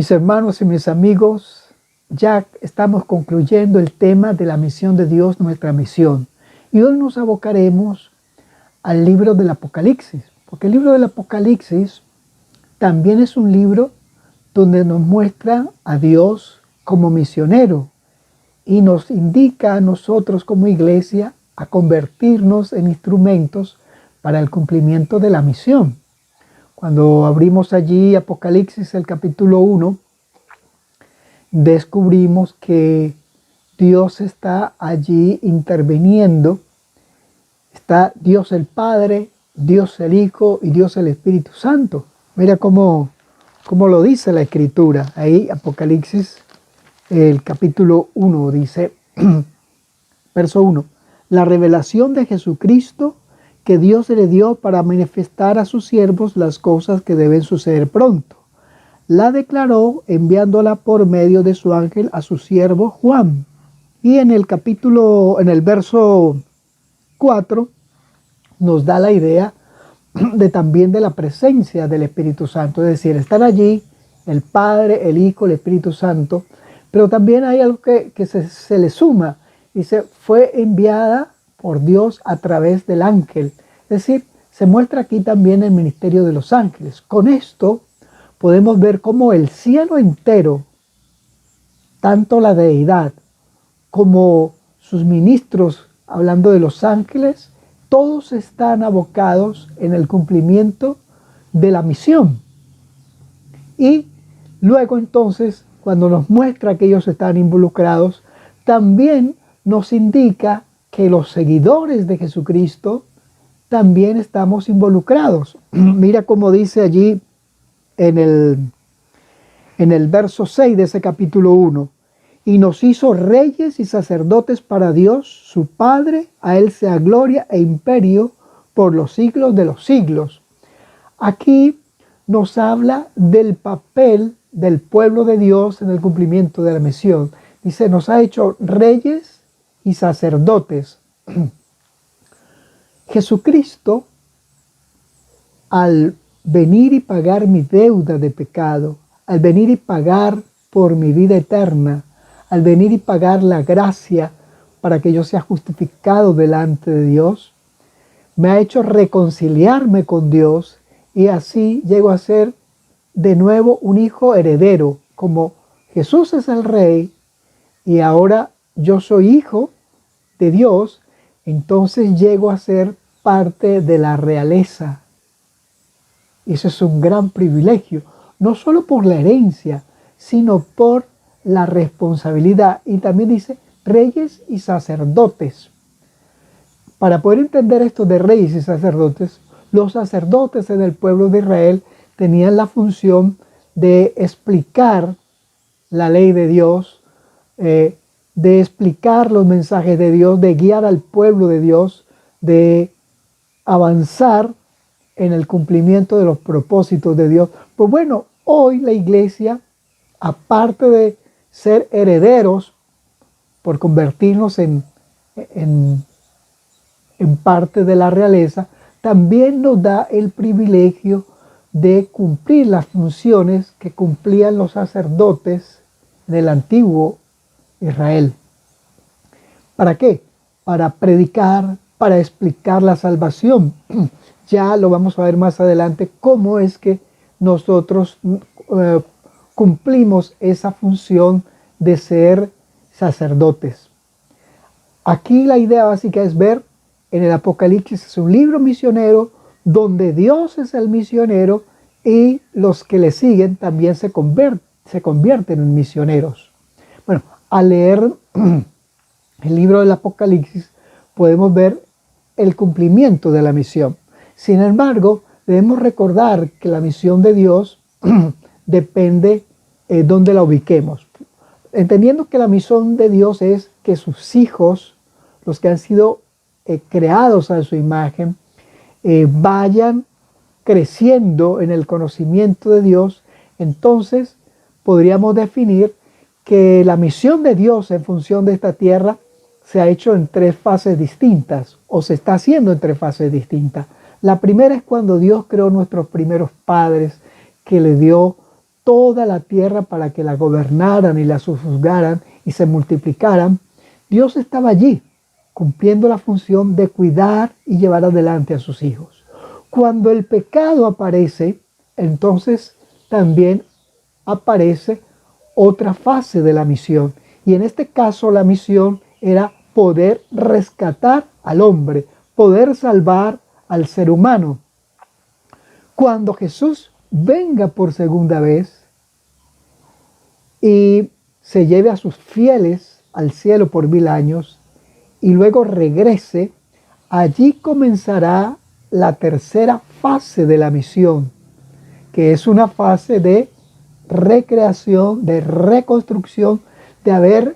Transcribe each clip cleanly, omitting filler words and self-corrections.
Mis hermanos y mis amigos, ya estamos concluyendo el tema de la misión de Dios, nuestra misión. Y hoy nos abocaremos al libro del Apocalipsis, porque el libro del Apocalipsis también es un libro donde nos muestra a Dios como misionero y nos indica a nosotros como iglesia a convertirnos en instrumentos para el cumplimiento de la misión. Cuando abrimos allí Apocalipsis, el capítulo 1, descubrimos que Dios está allí interviniendo. Está Dios el Padre, Dios el Hijo y Dios el Espíritu Santo. Mira cómo lo dice la Escritura. Ahí Apocalipsis, el capítulo 1, dice, verso 1, la revelación de Jesucristo que Dios le dio para manifestar a sus siervos las cosas que deben suceder pronto. La declaró enviándola por medio de su ángel a su siervo Juan. Y en el verso 4, nos da la idea también de la presencia del Espíritu Santo. Es decir, están allí el Padre, el Hijo, el Espíritu Santo, pero también hay algo que se le suma. Dice, fue enviada por Dios a través del ángel. Es decir, se muestra aquí también el ministerio de los ángeles. Con esto podemos ver cómo el cielo entero, tanto la deidad como sus ministros, hablando de los ángeles, todos están abocados en el cumplimiento de la misión. Y luego entonces, cuando nos muestra que ellos están involucrados, también nos indica que los seguidores de Jesucristo también estamos involucrados. Mira cómo dice allí en el verso 6 de ese capítulo 1. Y nos hizo reyes y sacerdotes para Dios, su Padre, a Él sea gloria e imperio por los siglos de los siglos. Aquí nos habla del papel del pueblo de Dios en el cumplimiento de la misión. Dice, nos ha hecho reyes y sacerdotes. Jesucristo, al venir y pagar mi deuda de pecado, al venir y pagar por mi vida eterna, al venir y pagar la gracia para que yo sea justificado delante de Dios, me ha hecho reconciliarme con Dios y así llego a ser de nuevo un hijo heredero. Como Jesús es el Rey y ahora yo soy hijo de Dios, entonces llego a ser parte de la realeza. Eso es un gran privilegio, no solo por la herencia, sino por la responsabilidad. Y también dice reyes y sacerdotes. Para poder entender esto de reyes y sacerdotes, los sacerdotes en el pueblo de Israel tenían la función de explicar la ley de Dios, de explicar los mensajes de Dios, de guiar al pueblo de Dios, de avanzar en el cumplimiento de los propósitos de Dios. Pues bueno, hoy la iglesia, aparte de ser herederos por convertirnos en parte de la realeza, también nos da el privilegio de cumplir las funciones que cumplían los sacerdotes del antiguo Israel. ¿Para qué? Para predicar, para explicar la salvación. Ya lo vamos a ver más adelante, cómo es que nosotros cumplimos esa función de ser sacerdotes. Aquí la idea básica es ver en el Apocalipsis, es un libro misionero donde Dios es el misionero y los que le siguen también se convierten en misioneros. Bueno, al leer el libro del Apocalipsis podemos ver el cumplimiento de la misión. Sin embargo, debemos recordar que la misión de Dios depende dónde la ubiquemos. Entendiendo que la misión de Dios es que sus hijos, los que han sido creados a su imagen, vayan creciendo en el conocimiento de Dios. Entonces podríamos definir que la misión de Dios en función de esta tierra se ha hecho en tres fases distintas, o se está haciendo en tres fases distintas. La primera es cuando Dios creó nuestros primeros padres, que le dio toda la tierra para que la gobernaran y la sojuzgaran y se multiplicaran, Dios estaba allí, cumpliendo la función de cuidar y llevar adelante a sus hijos. Cuando el pecado aparece, entonces también aparece otra fase de la misión. Y en este caso la misión era poder rescatar al hombre, poder salvar al ser humano. Cuando Jesús venga por segunda vez y se lleve a sus fieles al cielo por 1000 años y luego regrese, allí comenzará la tercera fase de la misión, que es una fase de recreación, de reconstrucción, de haber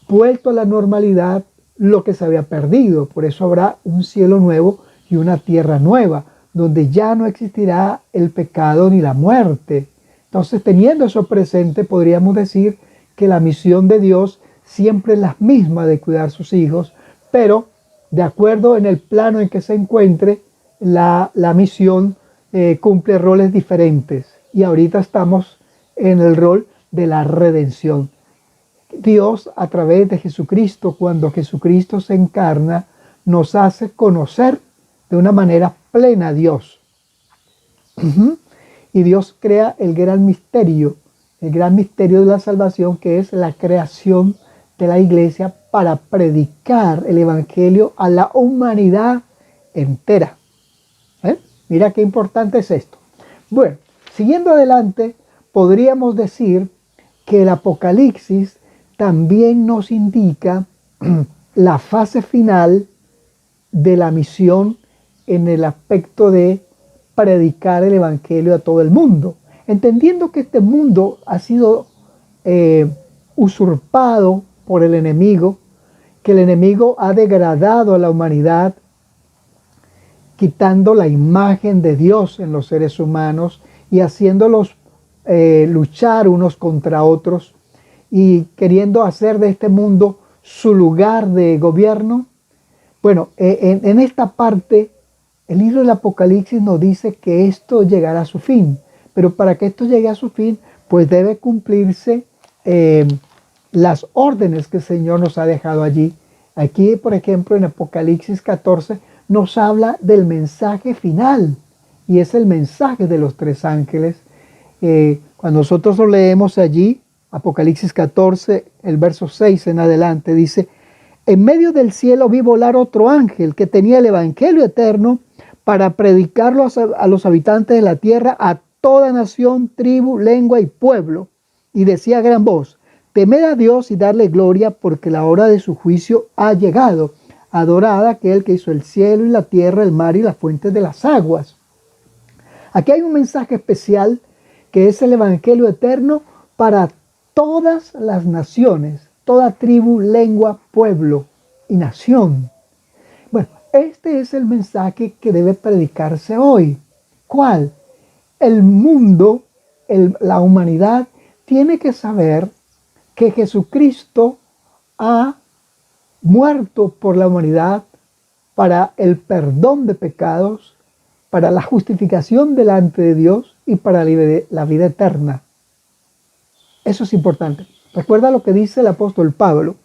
vuelto a la normalidad lo que se había perdido. Por eso habrá un cielo nuevo y una tierra nueva, donde ya no existirá el pecado ni la muerte. Entonces, teniendo eso presente, podríamos decir que la misión de Dios siempre es la misma de cuidar a sus hijos, pero de acuerdo en el plano en que se encuentre, la misión cumple roles diferentes. Y ahorita estamos en el rol de la redención. Dios, a través de Jesucristo, cuando Jesucristo se encarna, nos hace conocer de una manera plena a Dios. Y Dios crea el gran misterio de la salvación, que es la creación de la iglesia para predicar el evangelio a la humanidad entera. Mira qué importante es esto. Bueno, siguiendo adelante, podríamos decir que el Apocalipsis también nos indica la fase final de la misión en el aspecto de predicar el evangelio a todo el mundo, entendiendo que este mundo ha sido usurpado por el enemigo, que el enemigo ha degradado a la humanidad, quitando la imagen de Dios en los seres humanos y haciéndolos luchar unos contra otros y queriendo hacer de este mundo su lugar de gobierno. Bueno, en esta parte el libro del Apocalipsis nos dice que esto llegará a su fin, pero para que esto llegue a su fin, pues debe cumplirse las órdenes que el Señor nos ha dejado allí. Aquí, por ejemplo, en Apocalipsis 14 nos habla del mensaje final, y es el mensaje de los 3 ángeles. Cuando nosotros lo leemos allí, Apocalipsis 14, el verso 6 en adelante, dice: en medio del cielo vi volar otro ángel que tenía el evangelio eterno para predicarlo a los habitantes de la tierra, a toda nación, tribu, lengua y pueblo. Y decía a gran voz: temed a Dios y darle gloria, porque la hora de su juicio ha llegado. Adorad a aquel que hizo el cielo y la tierra, el mar y las fuentes de las aguas. Aquí hay un mensaje especial que es el evangelio eterno para todas las naciones, toda tribu, lengua, pueblo y nación. Bueno, este es el mensaje que debe predicarse hoy. ¿Cuál? El mundo, la humanidad, tiene que saber que Jesucristo ha muerto por la humanidad para el perdón de pecados, para la justificación delante de Dios y para la vida eterna. Eso es importante. Recuerda lo que dice el apóstol Pablo: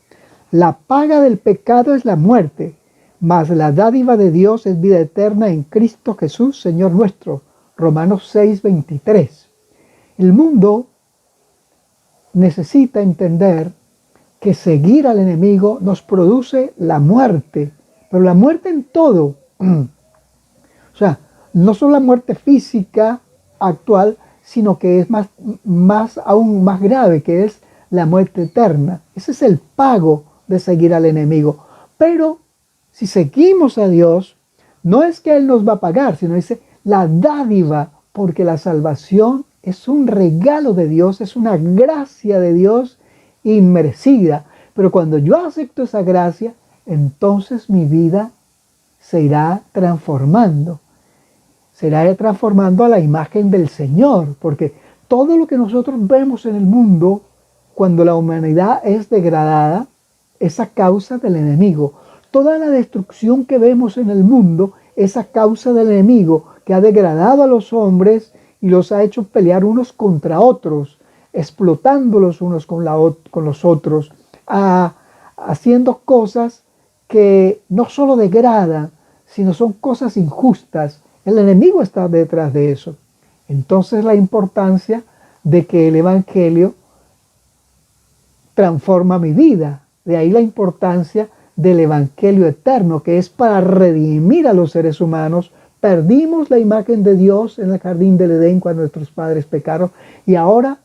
la paga del pecado es la muerte, mas la dádiva de Dios es vida eterna en Cristo Jesús, Señor nuestro. Romanos 6:23. El mundo necesita entender que seguir al enemigo nos produce la muerte, pero la muerte en todo. O sea, no solo la muerte física actual, sino que es aún más grave, que es la muerte eterna. Ese es el pago de seguir al enemigo. Pero si seguimos a Dios, no es que Él nos va a pagar, sino dice la dádiva, porque la salvación es un regalo de Dios, es una gracia de Dios inmerecida. Pero cuando yo acepto esa gracia, entonces mi vida se irá transformando. Se irá transformando a la imagen del Señor, porque todo lo que nosotros vemos en el mundo, cuando la humanidad es degradada, es a causa del enemigo. Toda la destrucción que vemos en el mundo es a causa del enemigo, que ha degradado a los hombres, y los ha hecho pelear unos contra otros, explotándolos unos con los otros, haciendo cosas que no solo degradan, sino son cosas injustas. El enemigo está detrás de eso. Entonces la importancia de que el Evangelio transforma mi vida. De ahí la importancia del Evangelio eterno, que es para redimir a los seres humanos. Perdimos la imagen de Dios en el jardín del Edén cuando nuestros padres pecaron, y ahora,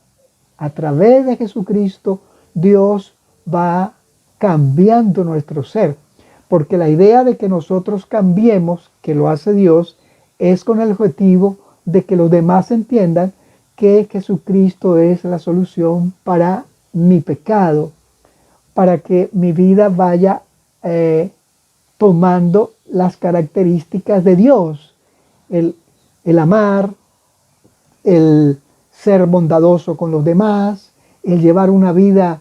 a través de Jesucristo, Dios va cambiando nuestro ser. Porque la idea de que nosotros cambiemos, que lo hace Dios, es con el objetivo de que los demás entiendan que Jesucristo es la solución para mi pecado, para que mi vida vaya tomando las características de Dios, el amar, el ser bondadoso con los demás, el llevar una vida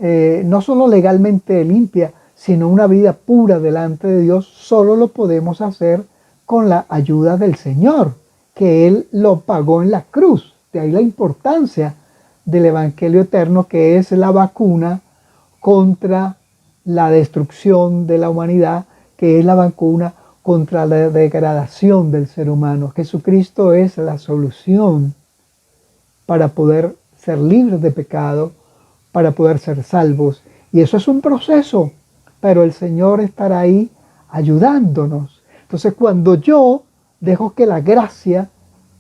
no solo legalmente limpia, sino una vida pura delante de Dios. Solo lo podemos hacer con la ayuda del Señor, que Él lo pagó en la cruz. De ahí la importancia del Evangelio eterno, que es la vacuna contra la destrucción de la humanidad, que es la vacuna contra la degradación del ser humano. Jesucristo es la solución para poder ser libres de pecado, para poder ser salvos. Y eso es un proceso, pero el Señor estará ahí ayudándonos. Entonces, cuando yo dejo que la gracia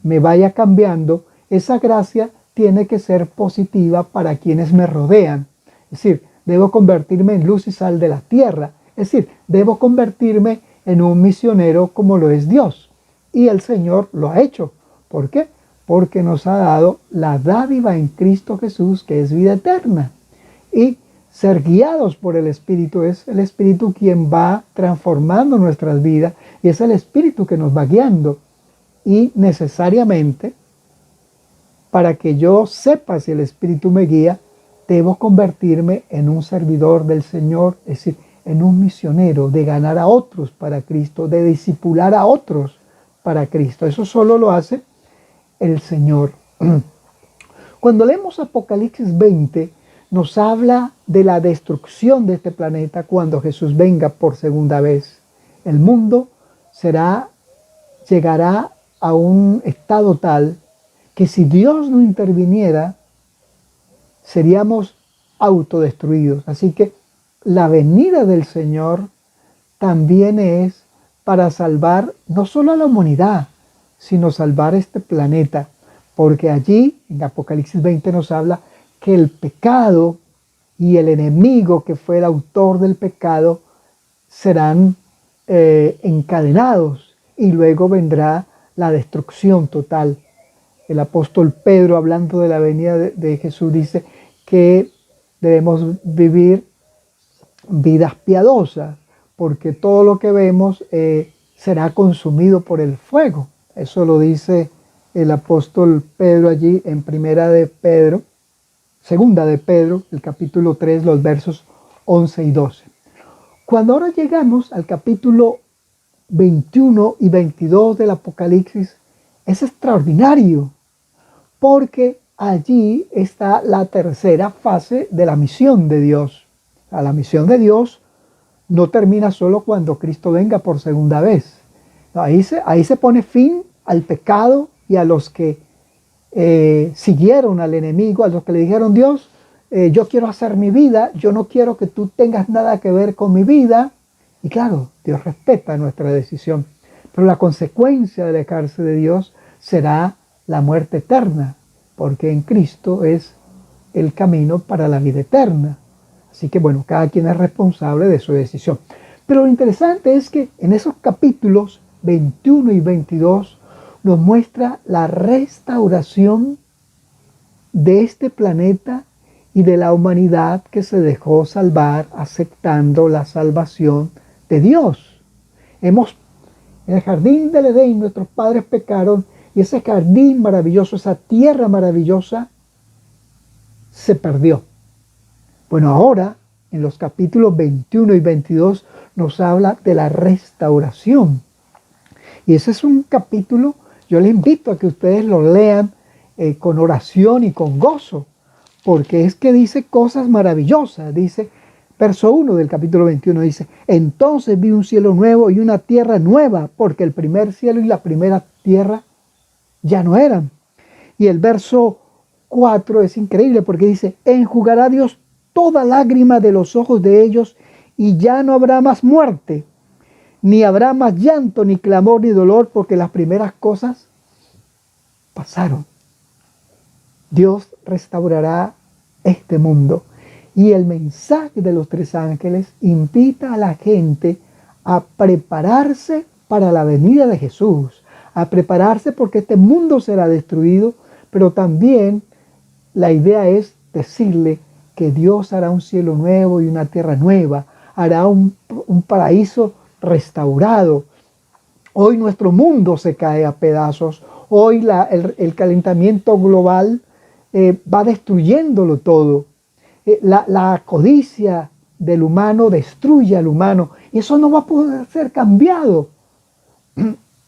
me vaya cambiando, esa gracia tiene que ser positiva para quienes me rodean. Es decir, debo convertirme en luz y sal de la tierra. Es decir, debo convertirme en un misionero como lo es Dios. Y el Señor lo ha hecho. ¿Por qué? Porque nos ha dado la dádiva en Cristo Jesús, que es vida eterna. Y ser guiados por el Espíritu, es el Espíritu quien va transformando nuestras vidas, y es el Espíritu que nos va guiando. Y necesariamente, para que yo sepa si el Espíritu me guía, debo convertirme en un servidor del Señor, es decir, en un misionero, de ganar a otros para Cristo, de discipular a otros para Cristo. Eso solo lo hace el Señor. Cuando leemos Apocalipsis 20, nos habla de la destrucción de este planeta cuando Jesús venga por segunda vez. El mundo llegará a un estado tal que si Dios no interviniera, seríamos autodestruidos. Así que la venida del Señor también es para salvar no solo a la humanidad, sino salvar este planeta. Porque allí, en Apocalipsis 20, nos habla que el pecado y el enemigo que fue el autor del pecado serán encadenados, y luego vendrá la destrucción total. El apóstol Pedro, hablando de la venida de Jesús, dice que debemos vivir vidas piadosas, porque todo lo que vemos será consumido por el fuego. Eso lo dice el apóstol Pedro allí en segunda de Pedro, el capítulo 3, los versos 11 y 12. Cuando ahora llegamos al capítulo 21 y 22 del Apocalipsis, es extraordinario, porque allí está la tercera fase de la misión de Dios. La misión de Dios no termina solo cuando Cristo venga por segunda vez. Ahí se pone fin al pecado y a los que siguieron al enemigo, a los que le dijeron: Dios, yo quiero hacer mi vida, yo no quiero que tú tengas nada que ver con mi vida. Y claro, Dios respeta nuestra decisión, pero la consecuencia de alejarse de Dios será la muerte eterna, porque en Cristo es el camino para la vida eterna. Así que bueno, cada quien es responsable de su decisión. Pero lo interesante es que en esos capítulos 21 y 22 nos muestra la restauración de este planeta y de la humanidad que se dejó salvar aceptando la salvación de Dios. En el jardín del Edén nuestros padres pecaron, y ese jardín maravilloso, esa tierra maravillosa, se perdió. Bueno, ahora en los capítulos 21 y 22 nos habla de la restauración. Y ese es un capítulo Yo les invito a que ustedes lo lean con oración y con gozo, porque es que dice cosas maravillosas. Dice, verso 1 del capítulo 21 dice, entonces vi un cielo nuevo y una tierra nueva, porque el primer cielo y la primera tierra ya no eran. Y el verso 4 es increíble porque dice, enjugará Dios toda lágrima de los ojos de ellos y ya no habrá más muerte, ni habrá más llanto, ni clamor, ni dolor, porque las primeras cosas pasaron. Dios restaurará este mundo. Y el mensaje de los tres ángeles invita a la gente a prepararse para la venida de Jesús, a prepararse porque este mundo será destruido, pero también la idea es decirle que Dios hará un cielo nuevo y una tierra nueva, hará un paraíso restaurado. Hoy nuestro mundo se cae a pedazos, hoy el calentamiento global va destruyéndolo todo. La codicia del humano destruye al humano y eso no va a poder ser cambiado.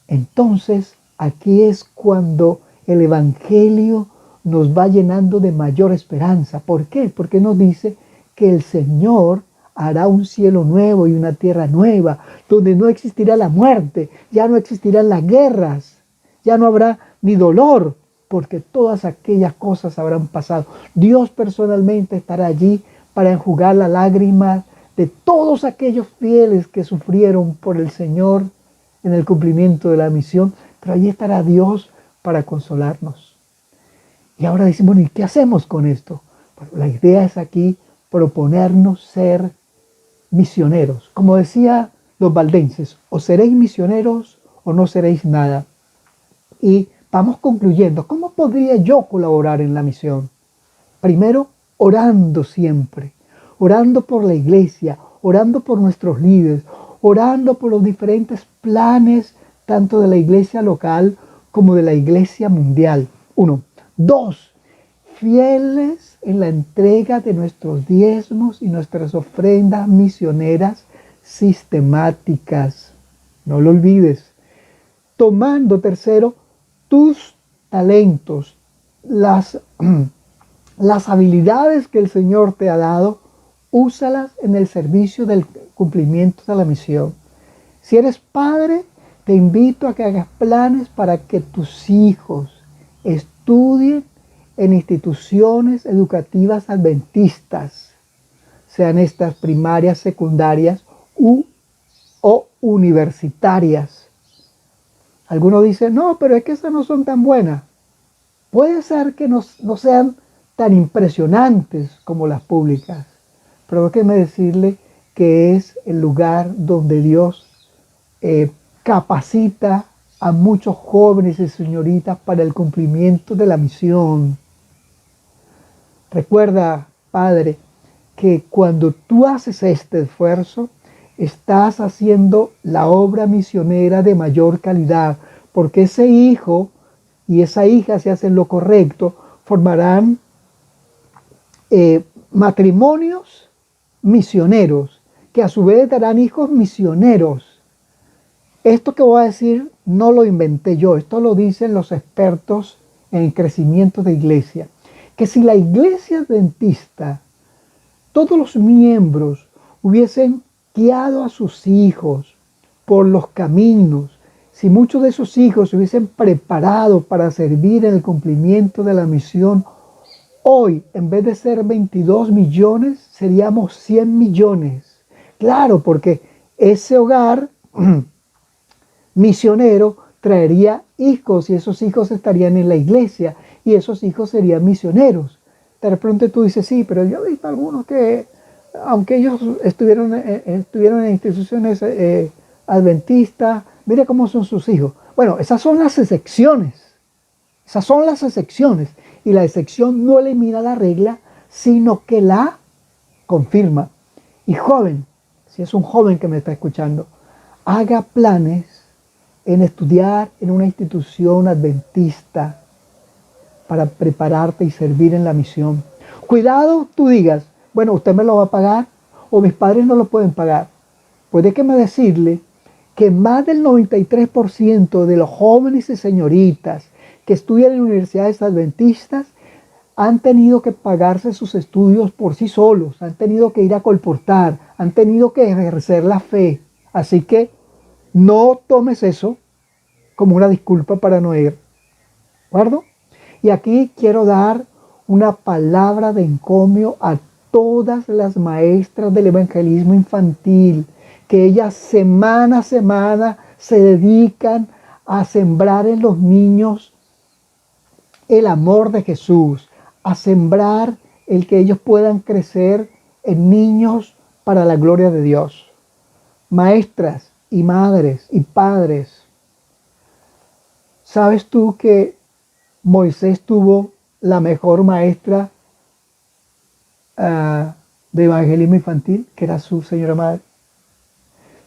Entonces, aquí es cuando el Evangelio nos va llenando de mayor esperanza. ¿Por qué? Porque nos dice que el Señor hará un cielo nuevo y una tierra nueva, donde no existirá la muerte, ya no existirán las guerras, ya no habrá ni dolor, porque todas aquellas cosas habrán pasado. Dios personalmente estará allí para enjugar la lágrima de todos aquellos fieles que sufrieron por el Señor en el cumplimiento de la misión, pero allí estará Dios para consolarnos. Y ahora decimos, bueno, ¿y qué hacemos con esto? Bueno, la idea es aquí proponernos ser misioneros. Como decía los valdenses, o seréis misioneros o no seréis nada. Y vamos concluyendo, ¿cómo podría yo colaborar en la misión? Primero, orando siempre, orando por la iglesia, orando por nuestros líderes, orando por los diferentes planes, tanto de la iglesia local como de la iglesia mundial. 1. 2. Fieles en la entrega de nuestros diezmos y nuestras ofrendas misioneras sistemáticas. No lo olvides. Tomando, tercero, tus talentos, las habilidades que el Señor te ha dado, úsalas en el servicio del cumplimiento de la misión. Si eres padre, te invito a que hagas planes para que tus hijos estudien en instituciones educativas adventistas, sean estas primarias, secundarias o universitarias. Algunos dicen, no, pero es que esas no son tan buenas. Puede ser que no sean tan impresionantes como las públicas, pero déjeme decirle que es el lugar donde Dios capacita a muchos jóvenes y señoritas para el cumplimiento de la misión. Recuerda, padre, que cuando tú haces este esfuerzo, estás haciendo la obra misionera de mayor calidad, porque ese hijo y esa hija, si hacen lo correcto, formarán matrimonios misioneros, que a su vez darán hijos misioneros. Esto que voy a decir no lo inventé yo, esto lo dicen los expertos en el crecimiento de iglesia, que si la iglesia adventista, todos los miembros hubiesen guiado a sus hijos por los caminos, si muchos de esos hijos se hubiesen preparado para servir en el cumplimiento de la misión, hoy, en vez de ser 22 millones, seríamos 100 millones. Claro, porque ese hogar misionero traería hijos y esos hijos estarían en la iglesia y esos hijos serían misioneros. De repente tú dices, sí, pero yo he visto algunos que, aunque ellos estuvieron en instituciones adventistas, mire cómo son sus hijos. Bueno, esas son las excepciones. Esas son las excepciones. Y la excepción no elimina la regla, sino que la confirma. Y joven, si es un joven que me está escuchando, haga planes en estudiar en una institución adventista para prepararte y servir en la misión. Cuidado, tú digas, bueno, usted me lo va a pagar o mis padres no lo pueden pagar. Pues déjeme decirle que más del 93% de los jóvenes y señoritas que estudian en universidades adventistas han tenido que pagarse sus estudios por sí solos, han tenido que ir a colportar, han tenido que ejercer la fe. Así que no tomes eso como una disculpa para no ir, ¿de acuerdo? Y aquí quiero dar una palabra de encomio a todas las maestras del evangelismo infantil, que ellas semana a semana se dedican a sembrar en los niños el amor de Jesús, a sembrar el que ellos puedan crecer en niños para la gloria de Dios. Maestras y madres y padres, ¿sabes tú que Moisés tuvo la mejor maestra de evangelismo infantil, que era su señora madre?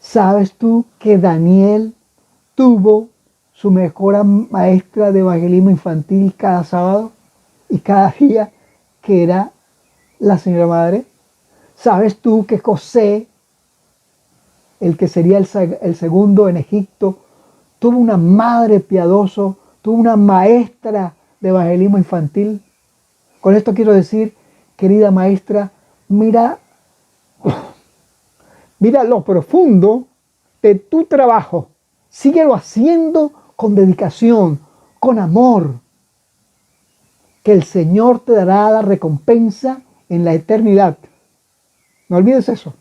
¿Sabes tú que Daniel tuvo su mejor maestra de evangelismo infantil cada sábado y cada día, que era la señora madre? ¿Sabes tú que José, el que sería el segundo en Egipto, tuvo una madre piadosa, tuvo una maestra de evangelismo infantil? Con esto quiero decir, querida maestra, mira lo profundo de tu trabajo. Síguelo haciendo con dedicación, con amor, que el Señor te dará la recompensa en la eternidad. No olvides eso.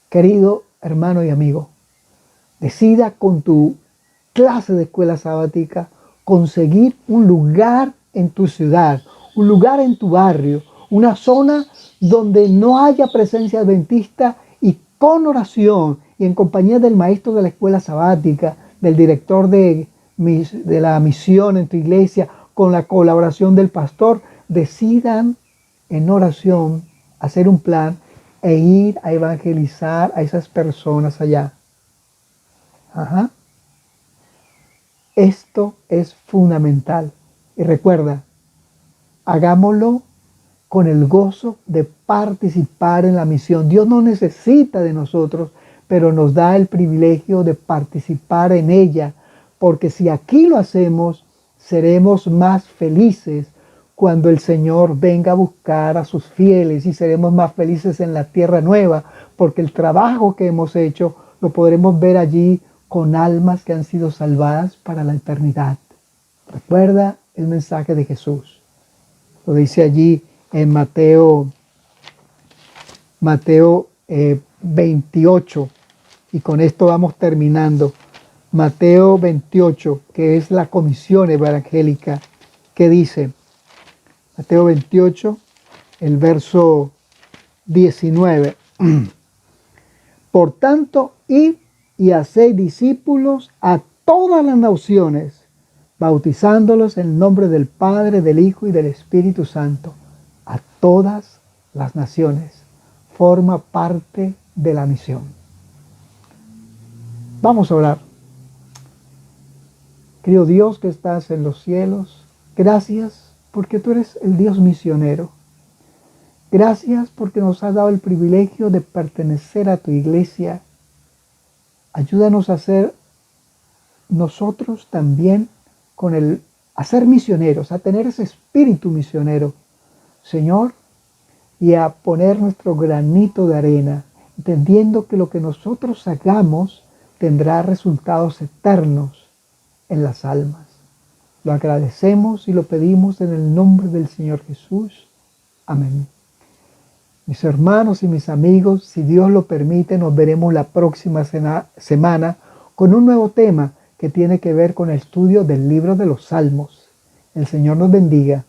Querido hermano y amigo, decida con tu clase de escuela sabática conseguir un lugar en tu ciudad, un lugar en tu barrio, una zona donde no haya presencia adventista, y con oración y en compañía del maestro de la escuela sabática, del director de la misión en tu iglesia, con la colaboración del pastor, decidan en oración hacer un plan e ir a evangelizar a esas personas allá. Ajá. Esto es fundamental. Y recuerda, hagámoslo con el gozo de participar en la misión. Dios no necesita de nosotros, pero nos da el privilegio de participar en ella, porque si aquí lo hacemos, seremos más felices cuando el Señor venga a buscar a sus fieles, y seremos más felices en la tierra nueva, porque el trabajo que hemos hecho lo podremos ver allí con almas que han sido salvadas para la eternidad. Recuerda el mensaje de Jesús. Lo dice allí en Mateo 28, y con esto vamos terminando. Mateo 28, que es la comisión evangélica, que dice, Mateo 28, el verso 19, por tanto, id y haced discípulos a todas las naciones, bautizándolos en el nombre del Padre, del Hijo y del Espíritu Santo. A todas las naciones. Forma parte de la misión. Vamos a orar. Querido Dios que estás en los cielos, gracias porque tú eres el Dios misionero. Gracias porque nos has dado el privilegio de pertenecer a tu iglesia. Ayúdanos a ser nosotros también a ser misioneros, a tener ese espíritu misionero, Señor, y a poner nuestro granito de arena, entendiendo que lo que nosotros hagamos tendrá resultados eternos en las almas. Lo agradecemos y lo pedimos en el nombre del Señor Jesús. Amén. Mis hermanos y mis amigos, si Dios lo permite, nos veremos la próxima semana con un nuevo tema que tiene que ver con el estudio del libro de los Salmos. El Señor nos bendiga.